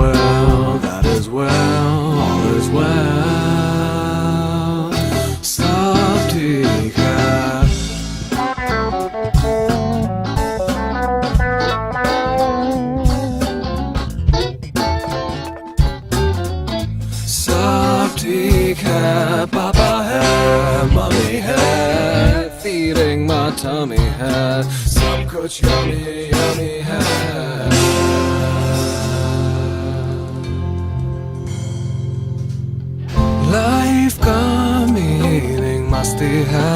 well, that is well, all is well. सब ठीक है. सब ठीक है, पापा है, मम्मी है, feeding my tummy है, सब कुछ yummy yummy है. लाइफ का मीनिंग मस्ती है,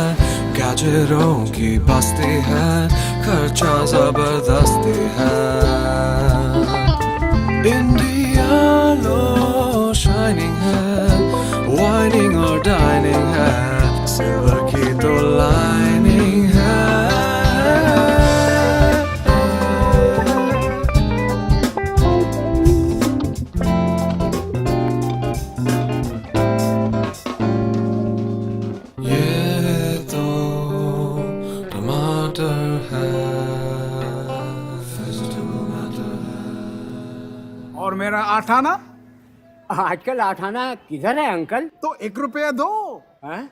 गैजेटों की बस्ती है, खर्चा जबरदस्ती है. इंडिया लो शाइनिंग है, वाइनिंग और डाइनिंग है, सिल्वर की तो लाइनिंग है. और मेरा आठाना आजकल आठाना किधर है अंकल? तो 1 रुपया दो. हैं?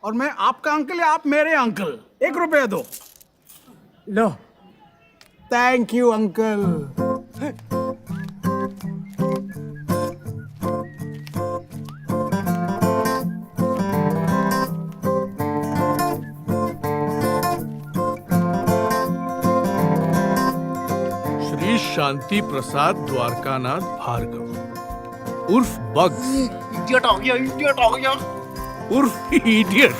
और मैं आपका अंकल या आप मेरे अंकल? 1 रुपया दो. लो. Thank you uncle. Shri Shanti Prasad Dwarkanath Bhargava उर्फ बग्स. इडियट हो गया उर्फ idiot.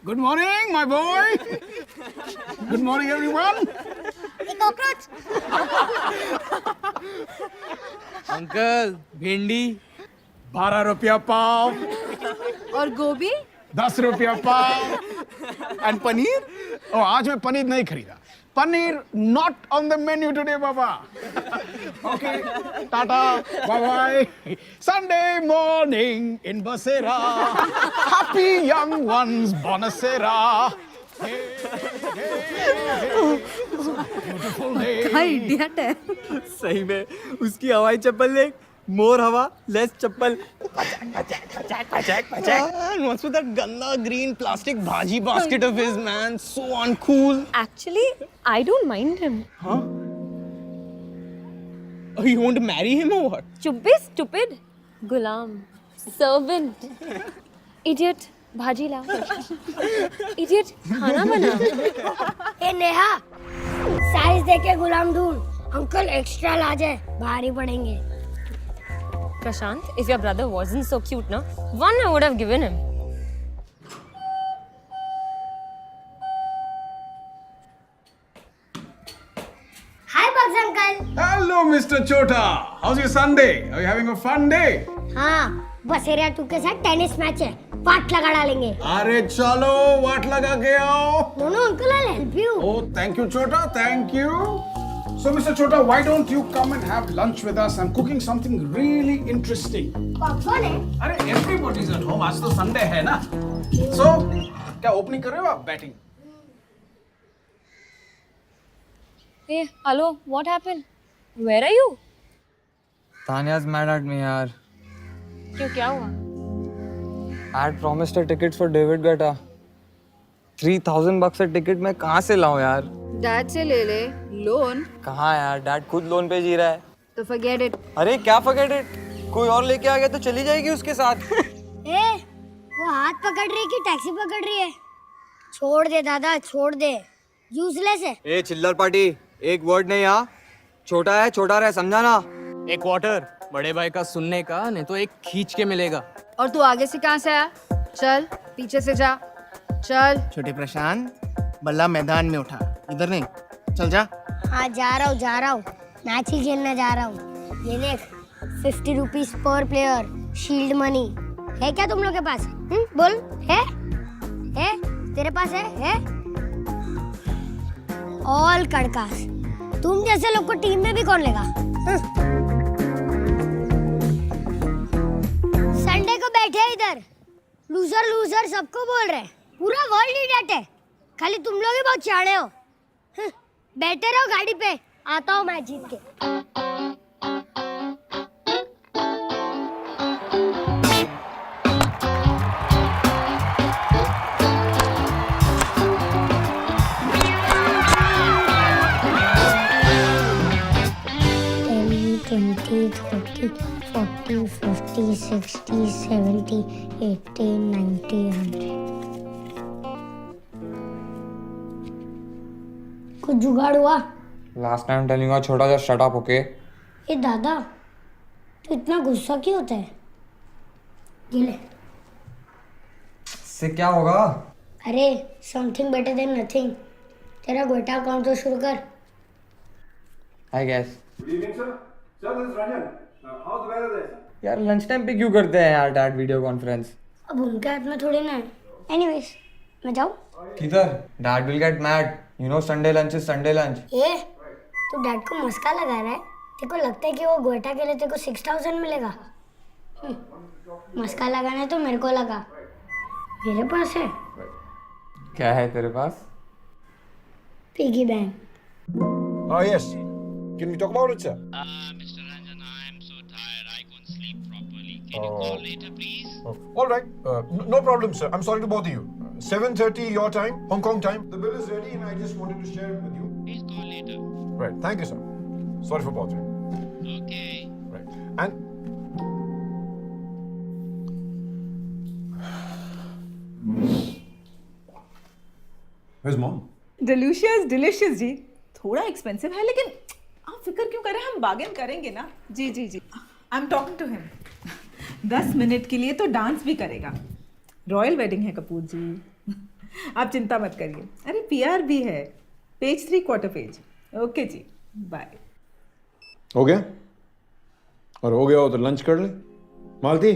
Good morning my boy. Good morning everyone. Uncle भिंडी 12 रुपया पाव. और गोभी 10 रुपया पाव. एंड पनीर? ओ, आज मैं पनीर नहीं खरीदा. Paneer not on the menu today बाबा. Okay, tata, bye bye. Sunday morning in Basera. Happy young ones बोनसेरा. Beautiful day. क्या इडियट है. सही में उसकी हवाई चप्पल देख. मोर हवा लेस चप्पल. And what's with that ganda green plastic bhaji basket of his, man? So uncool. Actually, I don't mind him. Huh? Oh, you want to marry him or what? Chup be stupid. Gulam. Servant. Idiot. भाजी ला. Idiot. खाना बना. ए Neha, size देके गुलाम ढूंढ. Uncle extra large है, भारी पड़ेंगे. Prashant, if your brother wasn't so cute, no, one I would have given him. Hi Bugs uncle. Hello Mr. Chota. How's your Sunday? Are you having a fun day? हाँ, बसेरा 2 के साथ tennis match है. वाट लगा डालेंगे. अरे चलो वाट लगा के आओ. No, uncle, I'll help you. Oh, thank you, Chota. Thank you. So, Mr. Chota, why don't you come and have lunch with us? I'm cooking something really interesting. कौन है? अरे everybody's at home. आज तो Sunday है ना. So, क्या opening कर रहे हो आप? Batting. Hey, hello. What happened? Where are you? Tanya's mad at me, यार. क्यों क्या हुआ? I had promised her tickets for David Guetta. $3,000 a ticket मैं कहाँ से लाऊं यार? डैड से ले ले. लोन. कहाँ यार? डैड खुद लोन पे जी रहा है. तो forget it. अरे क्या forget it? कोई और लेके आ गया तो चली जाएगी उसके साथ. ए, वो हाथ पकड़ रही है कि टैक्सी पकड़ रही है? छोड़ दे दादा, छोड़ दे. यूजलेस है. ए चिल्लर पार्टी, एक वर्ड नहीं हाँ. छोटा है, छोटा रहे, समझा ना. एक वाटर बड़े भाई का सुनने का, नहीं तो एक खींच के मिलेगा. और तू आगे से कहाँ से आया? चल पीछे से जा. चल. छोटे प्रशांत, बल्ला मैदान में उठा, इधर नहीं. चल जा. हाँ जा रहा हूँ. मैच ही खेलने जा रहा हूँ. ये देख, 50 rupees per player. Shield money है क्या तुम लोग के पास? बोल. है? तेरे पास है? ऑल कड़कास. तुम जैसे लोग को टीम में भी कौन लेगा? संडे को बैठे इधर लूजर सबको बोल रहे. पूरा वर्ल्ड इडियट है. खाली तुम लोग ही बहुत चाड़े हो। बैठे रहो गाड़ी पे, आता हूँ मैं जीत के। ट्वेंटी 30 40 50 60 70 80 90 100। कुछ जुगाड़ हुआ? लास्ट टाइम टेलिंग यू छोटा, जस्ट शट अप, ओके? ए दादा, तू इतना गुस्सा क्यों होता है? ये ले। इससे क्या होगा? अरे समथिंग बेटर देन नथिंग। तेरा गोटा अकाउंट तो शुरू कर। I guess. Good evening, sir. Sir, this is Ranjan. How's the weather there, sir? यार लंच टाइम पे क्यों करते हैं यार डैड वीडियो कॉन्फ्रेंस? अब उनके हाथ में थोड़ी ना है। एनीवेज, मैं जाऊँ? किधर? Dad will get mad, you know Sunday lunch is Sunday lunch. ए, तू डैड को मस्का लगा रहा है? तेरे को लगता है कि वो गोटा के लिए तेरे को 6000 मिलेगा? मस्का लगाना है तो मेरे को लगा, मेरे पास है। क्या है तेरे पास? Piggy bank. Oh, yes. Can we talk about it, sir? Mr. Ranjan, I am so tired. I couldn't sleep properly. Can you call later, please? All right. No problem, sir. I'm sorry to bother you. 7:30 your time, Hong Kong time. The bill is ready and I just wanted to share it with you. Please call later. Right. Thank you, sir. Sorry for bothering. Okay. Right. And where's mom? Delicious delicious जी, थोड़ा expensive है लेकिन आप फिक्र क्यों करें, हम bargain करेंगे ना। जी जी जी, I am talking to him. 10 minute के लिए तो डांस भी करेगा। रॉयल वेडिंग है कपूर जी, आप चिंता मत करिए। अरे पीआर भी है, पेज 3/4 पेज। ओके जी, बाय। हो गया? और हो गया हो तो लंच कर ले। मालती,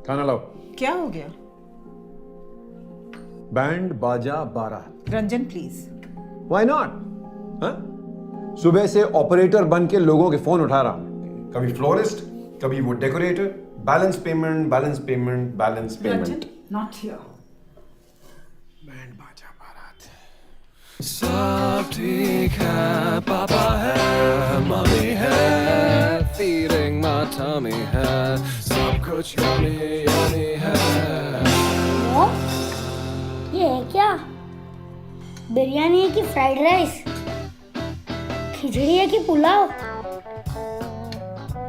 खाना लाओ। क्या हो गया? बैंड बाजा बारात। रंजन प्लीज। Why not? हाँ? सुबह से ऑपरेटर बन के लोगों के फोन उठा रहा हूं। कभी फ्लोरिस्ट, कभी वो decorator. Balance payment, balance payment, balance payment. Not here. Band बाजा बारात। सब ठीक है, पापा है, मम्मी है, feeding my tummy है, सब कुछ yummy yummy है। ये है क्या? बिरयानी है कि फ्राइड राइस? खिचड़ी है कि पुलाव?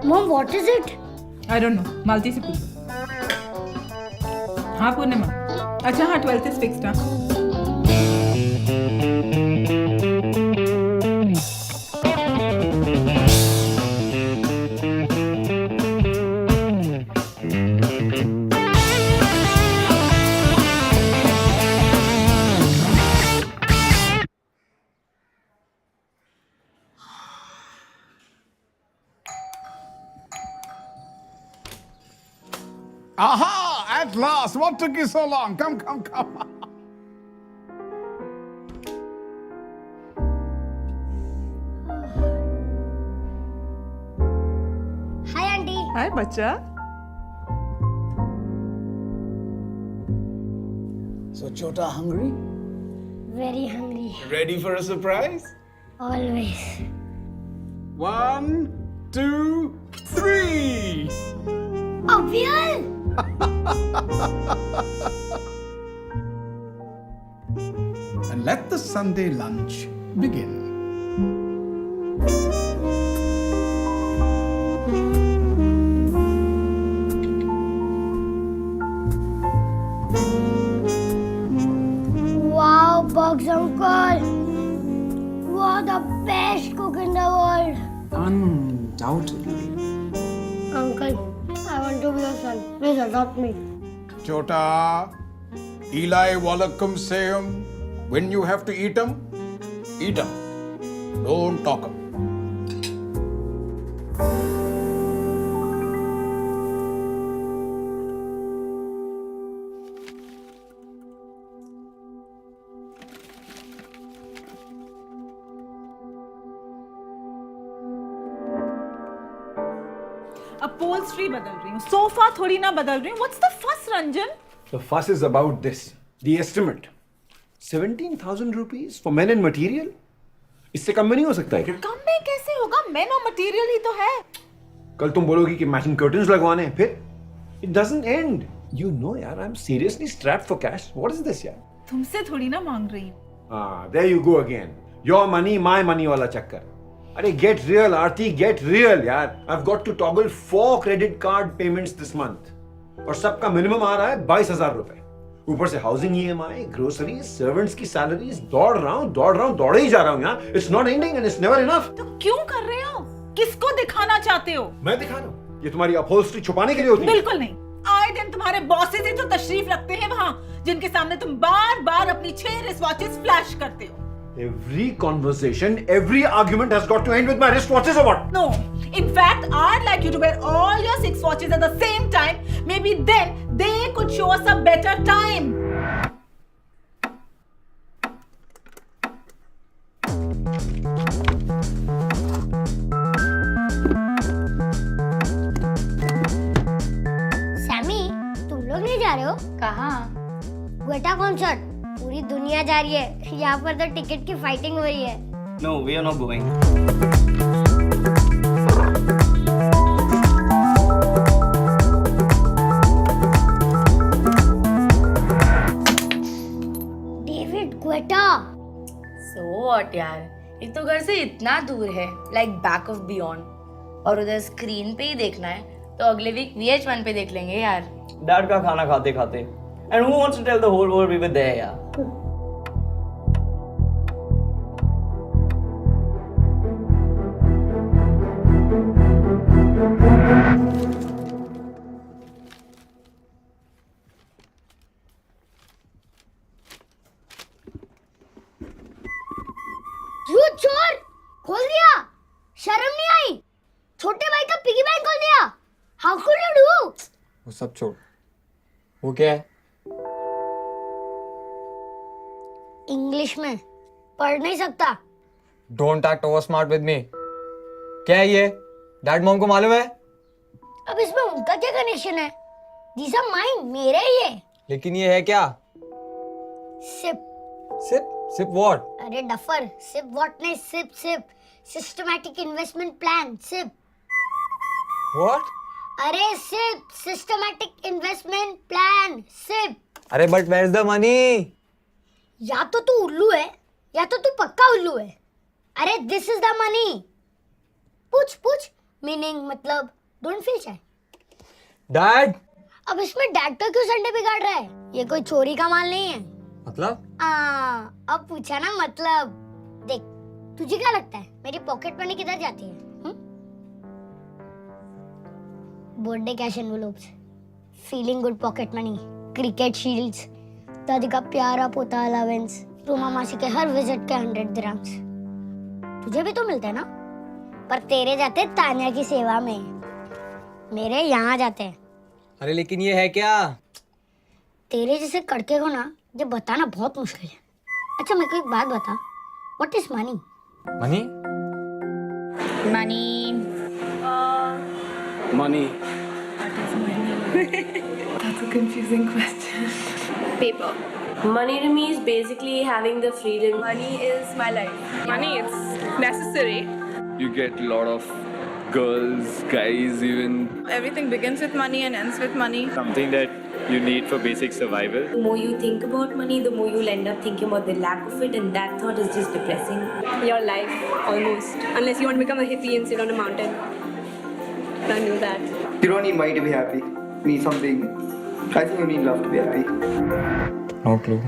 Mom, what is it? I don't know, Malti से पूछो। हाँ पूर्णिमा, अच्छा हाँ 12th इज फिक्स्ड। हाँ Aha! At last! What took you so long? Come, come, come. Hi aunty. Hi बच्चा। So, Chota, hungry? Very hungry. Ready for a surprise? Always. 1, 2, 3. Abhyal! And let the Sunday lunch begin. Wow, Bugs uncle! You are the best cook in the world. Undoubtedly. Uncle, I want to be your son. Please adopt me. Chota, Eli Wallacum sayum, when you have to eat 'em, eat 'em. Don't talk 'em. Upholstery बदल रही हूँ, sofa थोड़ी ना बदल रही हूँ। What's the फस Ranjan? The fuss is about this. The estimate. 17,000 rupees for men and material? इससे कम में नहीं हो सकता है क्या? कम में कैसे होगा? मेन और मटेरियल ही तो है. कल तुम बोलोगी कि मैचिंग कर्टन्स लगवाने हैं, फिर it doesn't end. You know यार, I'm seriously strapped for cash. What is this यार? तुमसे थोड़ी ना मांग रही हूँ. There you go again. Your money, my money वाला चक्कर. अरे get real, Aarti, get real यार. I've got to toggle 4 credit card payments this month. और सबका मिनिमम आ रहा है 22,000 रुपए. ऊपर से हाउसिंग EMI, ग्रोसरीज, सर्वेंट्स की सैलरीज, दौड़े ही जा रहा हूँ यार. It's not ending and it's never enough. तो क्यों कर रहे हो? किसको दिखाना चाहते हो? मैं दिखा रहा हूँ. ये तुम्हारी अपहोल्स्ट्री छुपाने के लिए होती है? बिल्कुल नहीं. आए दिन तुम्हारे बॉसेस ही तो तशरीफ रखते हैं वहाँ, जिनके सामने तुम बार-बार अपनी 6 रिस्टवॉचेस फ्लैश करते हो. Every conversation, every argument has got to end with my wristwatches or what? No. In fact, I'd like you to wear all your 6 watches at the same time. Maybe then they could show us a better time. Sammy, तुम लोग नहीं जा रहे हो? कहाँ? Guetta concert. पूरी दुनिया जा रही है. यहाँ पर तो टिकट की फाइटिंग हो रही है. No, we are not going. David Guetta. So what यार? एक तो घर से इतना दूर है, like back of beyond. और उधर स्क्रीन पे ही देखना है, तो अगले वीक VH1 पे देख लेंगे यार. डैड का खाना खाते खाते. And who wants to tell the whole world we were there यार? चोर खोल दिया. शर्म नहीं आई? छोटे भाई का पिगी बैंक खोल दिया. How could you do? वो सब छोड़. वो क्या है? इंग्लिश में पढ़ नहीं सकता. Don't act over smart with me. क्या है ये? डैड मॉम को मालूम है? अब इसमें उनका क्या कनेक्शन है? These are mine, मेरे ही है. लेकिन ये है क्या? सिप. सिप? SIP what? अरे डफर. सिप व्हाट नहीं, SIP SIP. Systematic investment plan. SIP. What? अरे SIP. Systematic investment plan. SIP. अरे but where is the money? या तो तू उल्लू है या तो तू पक्का उल्लू है. अरे दिस इज द मनी. पूछ मीनिंग मतलब डोंट फील शाय. डैड. अब इसमें डैड का क्यों संडे बिगाड़ रहा है? ये कोई चोरी का माल नहीं है. मतलब? अब पूछा ना मतलब. देख, तुझे क्या लगता है मेरी पॉकेट मनी किधर जाती है? Birthday cash envelopes, feeling good pocket money, cricket shields, दादी का प्यारा पोता अलावेंस, रूमा मासी के हर विजिट के 100 दिरहम्स. तुझे भी तो मिलते हैं ना, पर तेरे जाते तान्या की सेवा में, मेरे यहाँ जाते हैं. अरे लेकिन ये है क्या? तेरे जैसे कड़के को ना ये बताना बहुत मुश्किल है. अच्छा मेरे को एक बात बता, what is money? Money? Money. That's a confusing question. Paper. Money to me is basically having the freedom. Money is my life. Money, it's necessary. You get a lot of girls, guys, even. Everything begins with money and ends with money. Something that you need for basic survival. The more you think about money, the more you'll end up thinking about the lack of it, and that thought is just depressing. Your life, almost. Unless you want to become a hippie and sit on a mountain. Can't do that. You don't need money to be happy. You need something. I think you need love to be happy. No clue.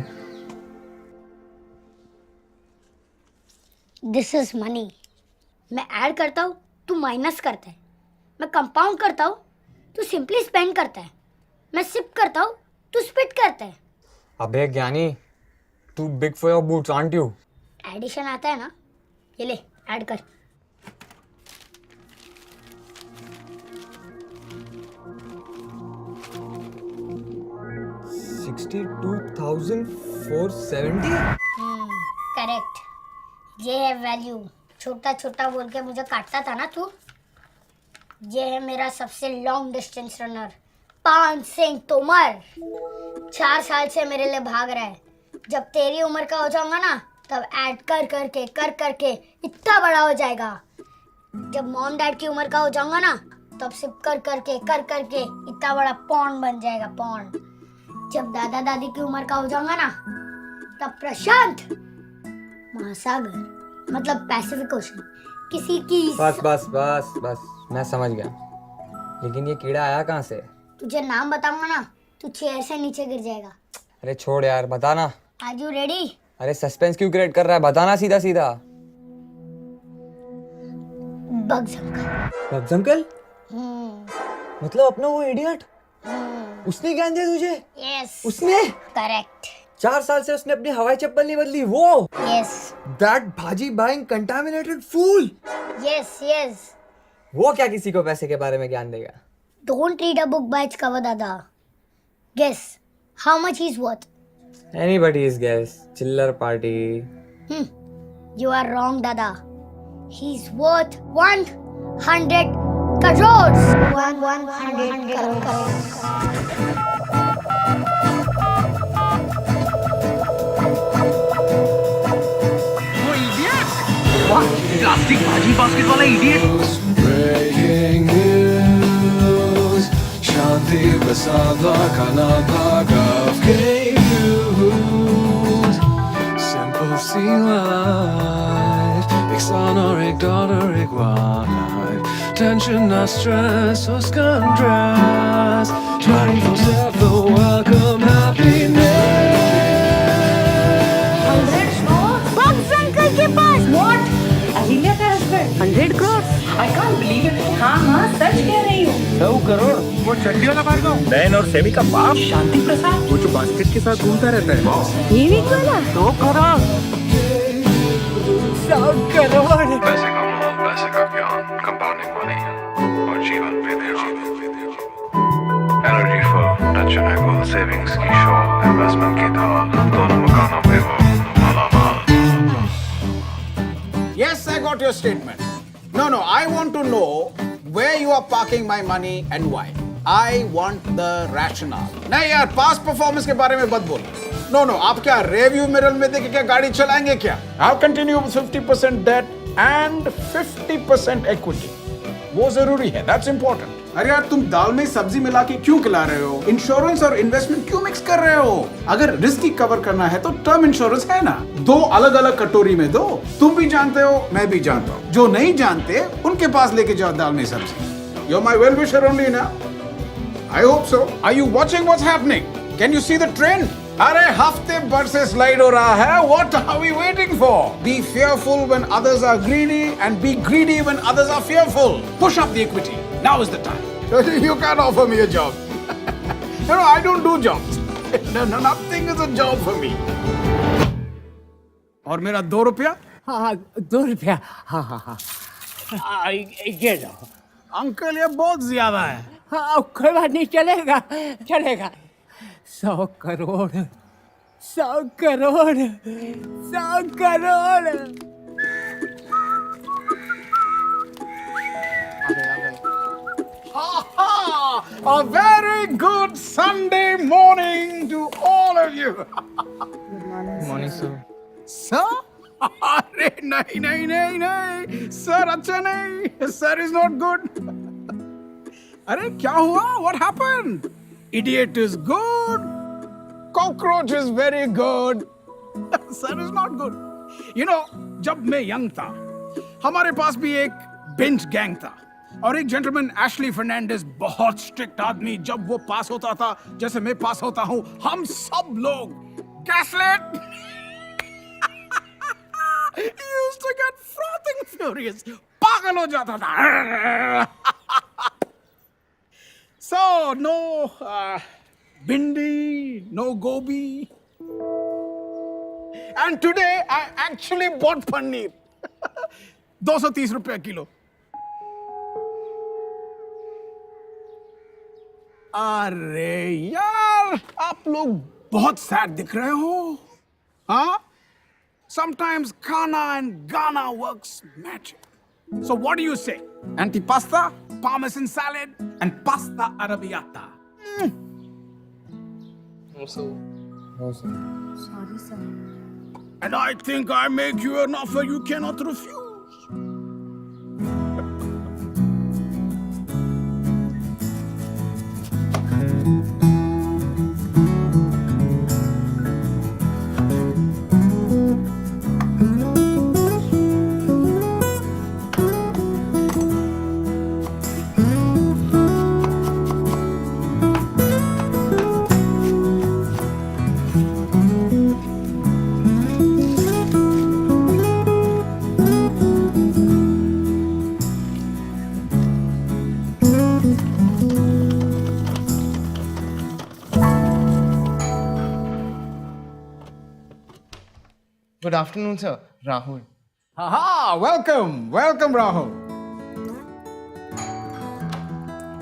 This is money. मैं add करता हूँ, तू minus करता है. मैं compound करता हूँ, तू सिंपली स्पेंड करता है. मैं सिप करता हूँ, तू स्पिट करता है. अबे ज्ञानी, तू big for your boots aren't you? Edition आता है ना, ये ले ऐड कर. $62,470? करेक्ट. ये है वैल्यू. छोटा छोटा बोल के मुझे काटता था ना तू. ये है मेरा सबसे लॉन्ग डिस्टेंस रनर, पान सिंह तोमर. 4 साल से मेरे लिए भाग रहा है. जब तेरी उम्र का हो जाऊंगा ना तब ऐड कर करके इतना बड़ा हो जाएगा। जब मॉम डैड की उम्र का हो जाऊंगा ना तब सिर्फ कर करके इतना बड़ा पॉन्ड बन जाएगा, पॉन्ड। जब दादा दादी की उम्र का हो जाऊंगा ना तब प्रशांत महासागर मतलब पैसिफिक ओशन किसी की। बस मैं समझ गया, लेकिन ये कीड़ा आया कहाँ से? तुझे नाम बताऊंगा ना तू चेयर से नीचे गिर जाएगा। अरे छोड़ यार, बताना। Are you ready? अरे सस्पेंस क्यों क्रिएट कर रहा है, बताना सीधा सीधा। Bugs uncle. Bugs uncle? मतलब अपना वो इडियट? उसने ज्ञान दिया तुझे? यस। उसने? करेक्ट। 4 साल से उसने अपनी हवाई चप्पल नहीं बदली, वो? यस। That भाजी बाइंग contaminated fool. यस। वो क्या किसी को पैसे के बारे में ज्ञान देगा? Don't read a book by its cover, Dada. Guess how much he's worth. Anybody's guess. Chiller party. You are wrong, Dada. He's worth 100 crores. 100 crores. Plastic भाजी बास्केट वाला idiot. Breaking news. Shanti Prasad Dwarkanath Bhargav gave news. Simple sea life. Ek son or ek daughter, ek wife. Tension, not stress, uska dress. 24/7, welcome happiness. Bugs uncle के पास. What? Ahilya का husband? 100 crores? I can't believe it. हाँ सच कह रही हूँ। 100 करोड़? वो चड्डी वाला भार्गव? नैन और सेमी का बाप? शांति प्रसाद? वो जो बास्केट के साथ घूमता रहता है। ये वाला? 2 करोड़? 100 करोड़? पैसे का मोह, पैसे का ज्ञान, कंपाउंडिंग मनी और जीवन पे ध्यान। एनर्जी फॉर टच एंड एगो सेविंग्स की शॉप, इन्वेस्टमेंट की धार, दोनों मकानों पे वो मालामाल। Yes, I got your statement. No, I want to know where you are parking my money and why. I want the rationale. नहीं यार, past performance के बारे में मत बोल. No, आप क्या rearview mirror में देख के क्या गाड़ी चलाएंगे क्या? I'll continue with 50% debt and 50% equity. वो जरूरी है, that's important. अरे यार तुम दाल में सब्जी मिला के क्यों खिला रहे हो? इंश्योरेंस और इन्वेस्टमेंट क्यों मिक्स कर रहे हो? अगर रिस्क ही कवर करना है तो टर्म इंश्योरेंस है ना, 2 अलग अलग कटोरी में दो। तुम भी जानते हो, मैं भी जानता हूँ। जो नहीं जानते उनके पास लेके जाओ दाल में सब्जी। You're my well wisher only ना? I hope so. Are you watching what's happening? Can you see the trend? अरे हफ्ते भर से स्लाइड हो रहा है। What are we waiting for? Be fearful when others are greedy and be greedy when others are fearful. Push up the equity. Now is the time. You can't offer me a job. No, I don't do jobs. No, nothing is a job for me. और मेरा 2 रुपया? हाँ 2 रुपया। हाँ ये लो। Uncle ये बहुत ज्यादा है। हाँ कोई बात नहीं, चलेगा। 100 crore 100 crore 100 crore. A very good Sunday morning to all of you. Good morning, sir. Sir? अरे नहीं सर अच्छा नहीं, सर इज नॉट गुड। अरे क्या हुआ? What happened? Idiot is good, cockroach is very good, sir is not good. You know, जब मैं young था हमारे पास भी एक बेंच गैंग था और एक जेंटलमैन एशली फर्नांडिस, बहुत स्ट्रिक्ट आदमी। जब वो पास होता था जैसे मैं पास होता हूँ, हम सब लोग गैसलेट used to get frothing furious, पागल हो जाता था। So no bindi, no gobi, and today I actually bought paneer. 230 रुपया किलो। अरे यार आप लोग बहुत सैड दिख रहे हो। हाँ? Sometimes Ghana and Ghana works magic. So what do you say? Antipasta, parmesan salad, and pasta arrabbiata. Also, No, sir. Sorry, sir. And I think I make you an offer you cannot refuse. Good afternoon, sir. Rahul. Aha! Welcome, welcome, Rahul.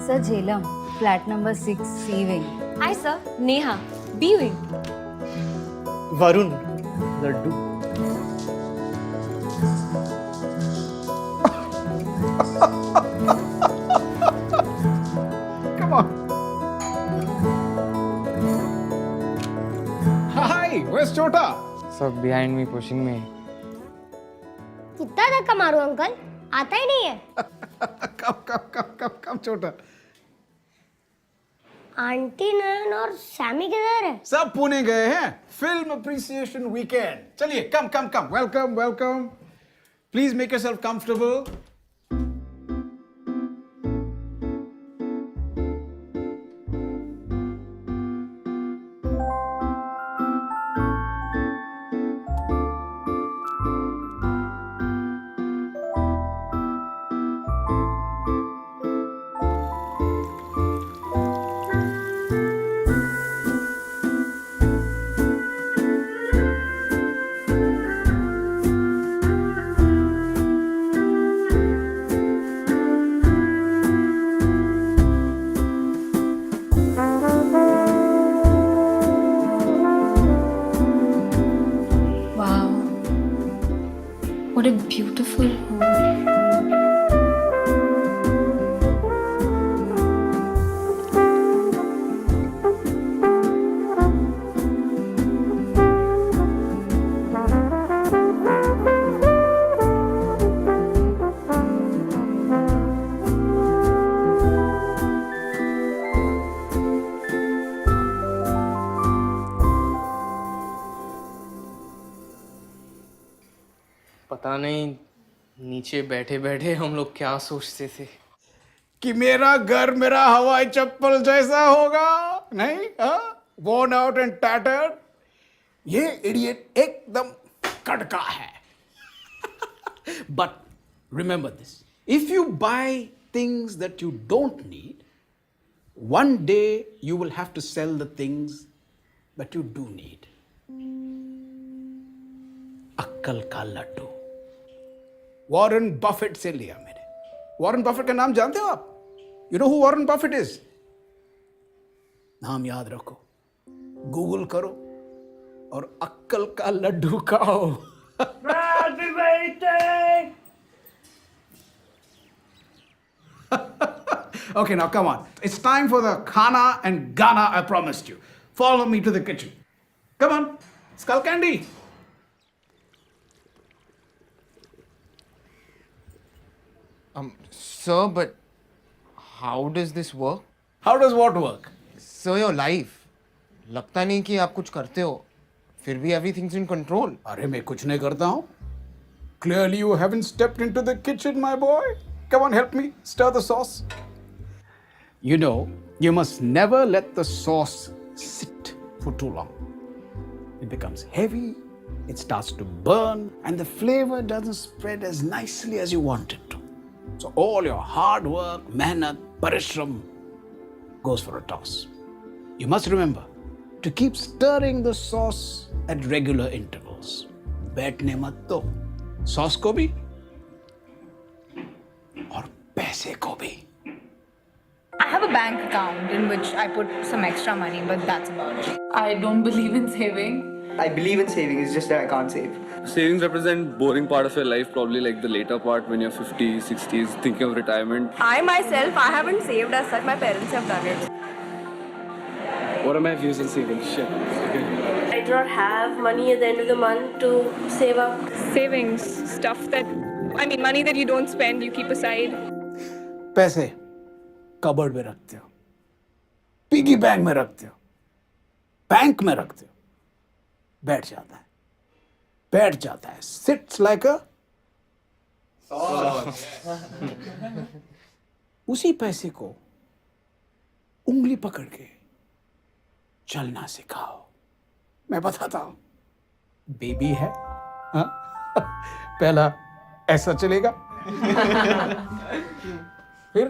Sir, Jhelum, flat number 6, C wing. Hi, sir. Neha, B wing. Varun. Laddu. Come on. Hi, where's Chota? Sir, behind me, pushing me. कितना धक्का मारू uncle, आता ही नहीं है. Come, Chota. Aunty नयन और Sami किधर है? सब पुणे गए हैं. Film appreciation weekend. चलिए, come. Welcome. Please make yourself comfortable. Wow. What a beautiful home. पता नहीं नीचे बैठे बैठे हम लोग क्या सोचते थे. कि मेरा घर मेरा हवाई चप्पल जैसा होगा. नहीं, worn out and tattered. ये इडियट एकदम कड़का है. But remember this, if you buy things that you don't need, one day you will have to sell the things that you do need. अक्कल का लड्डू. वॉरेन बफेट से लिया मैंने. Warren Buffett का नाम जानते हो आप? You know who Warren Buffett is? नाम याद रखो, गूगल करो और अक्कल का लड्डू खाओ. Okay, now come on. It's time for the khana and Ghana I promised you. Follow me to the kitchen. Come on, skull candy. Sir, but how does this work? How does what work? Sir, your life. लगता नहीं कि आप कुछ करते हो, फिर भी everything's in control. अरे मैं कुछ नहीं करता हूँ. Clearly you haven't stepped into the kitchen, my boy. Come on, help me stir the sauce. You know, you must never let the sauce sit for too long. It becomes heavy, it starts to burn, and the flavor doesn't spread as nicely as you want it to. So all your hard work, mehnat, parishram goes for a toss. You must remember to keep stirring the sauce at regular intervals. बैठने मत दो. Sauce को भी और पैसे को भी. I have a bank account in which I put some extra money, but that's about it. I don't believe in saving. I believe in saving, it's just that I can't save. Savings represent boring part of your life, probably like the later part when you're 50s, 60s, thinking of retirement. I myself, I haven't saved as such. My parents have done it. What are my views on saving? Shit. Okay. I do not have money at the end of the month to save up. Savings, stuff that, I mean, money that you don't spend, you keep aside. पैसे cupboard में रखते हो, piggy bank में रखते हो, bank में रखते हो, बैठ जाता है, सिट्स लाइक अ उसी पैसे को उंगली पकड़ के चलना सिखाओ। मैं बताता हूं, बेबी है, हाँ? पहला ऐसा चलेगा, फिर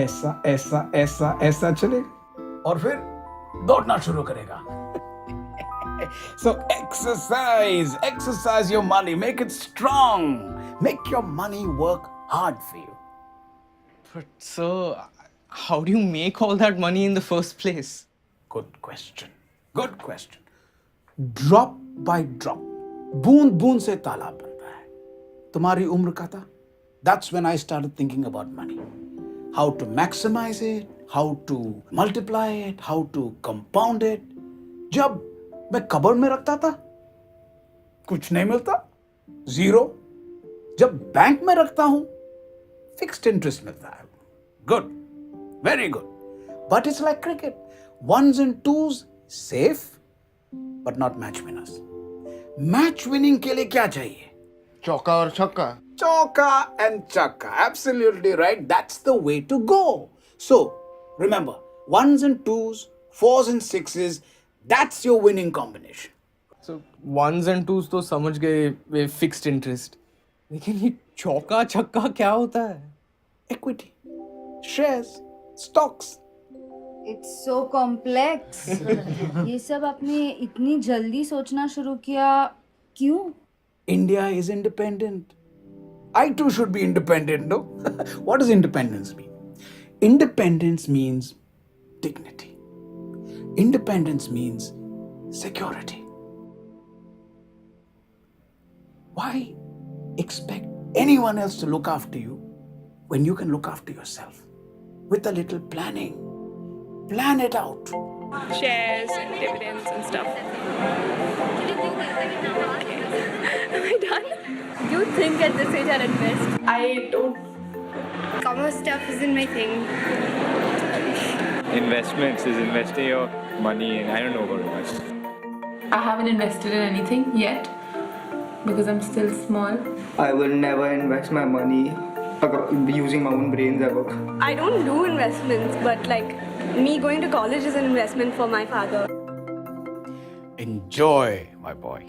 ऐसा ऐसा ऐसा ऐसा चलेगा, और फिर दौड़ना शुरू करेगा। So exercise your money, make it strong, make your money work hard for you. But sir, how do you make all that money in the first place? Good question. Drop by drop, बूंद बूंद से तालाब बनता है। तुम्हारी उम्र का था, that's when I started thinking about money. How to maximize it, how to multiply it, how to compound it. जब मैं कबर्ड में रखता था, कुछ नहीं मिलता, जीरो। जब बैंक में रखता हूं, फिक्स्ड इंटरेस्ट मिलता है। Good, very good. But it's like cricket, ones and twos safe, but not match winners. Match winning के लिए क्या चाहिए? चौका और छक्का। Choka and chaka. Absolutely right. That's the way to go. So, remember, ones and twos, fours and sixes, that's your winning combination. So ones and twos तो समझ गए वे fixed interest, लेकिन ये चौका छक्का क्या होता है? Equity, shares, stocks. It's so complex. ये सब आपने इतनी जल्दी सोचना शुरू किया, क्यों? India is independent. I too should be independent, no? What does independence mean? Independence means dignity. Independence means security. Why expect anyone else to look after you when you can look after yourself? With a little planning. Plan it out. Shares and dividends and stuff. Am I done? You think at this age I'll invest? I don't. Commerce stuff isn't my thing. Investments is investing your money in. I don't know about much. I haven't invested in anything yet because I'm still small. I will never invest my money using my own brains ever. I don't do investments, but like me going to college is an investment for my father. Enjoy, my boy.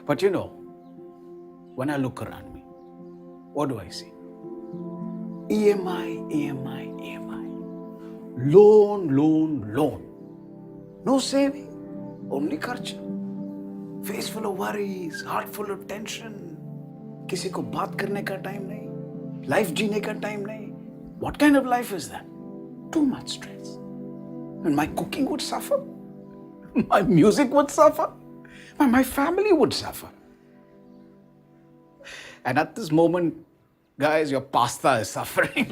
But you know, when I look around me, what do I see? EMI, EMI, EMI. Loan, loan, loan. No saving, only kharcha. Face full of worries, heart full of tension. किसी को बात करने का time नहीं, life जीने का time नहीं. What kind of life is that? Too much stress. And my cooking would suffer. My music would suffer. My family would suffer. And at this moment, guys, your pasta is suffering.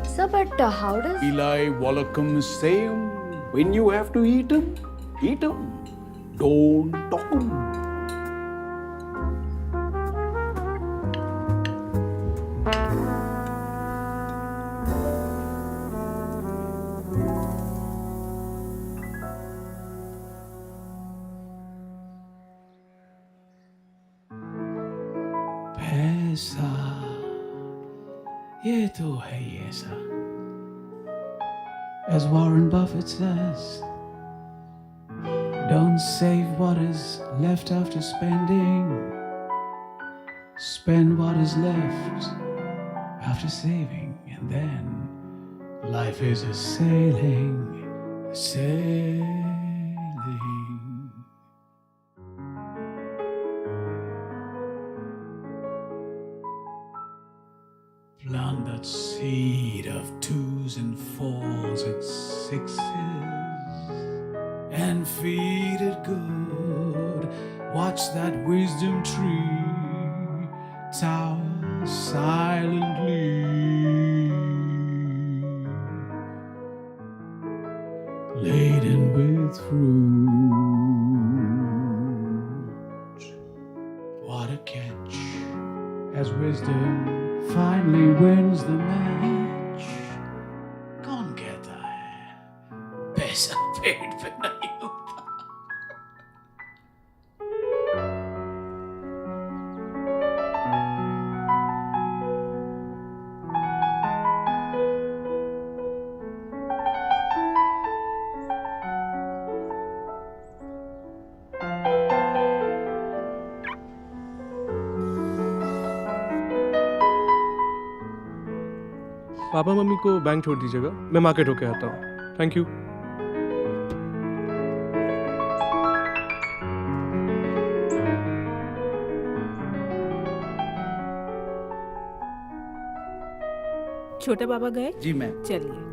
Sir, but how does... Eli Wallacom same. When you have to eat them, eat them. Don't talk them. पैसा ये तो है ही ऐसा. As Warren Buffett says, don't save what is left after spending. Spend what is left after saving, and then life is a sailing, sailing. counts its sixes and feed it good. Watch that wisdom tree tower silently, laden with fruit. What a catch, as wisdom finally wins the match. कौन कहता है पैसा पेट पे नहीं होता? Papa mummy को bank छोड़ दीजिएगा, मैं मार्केट होके आता हूँ। Thank you. छोटे पापा गए? जी मैम। चलिए।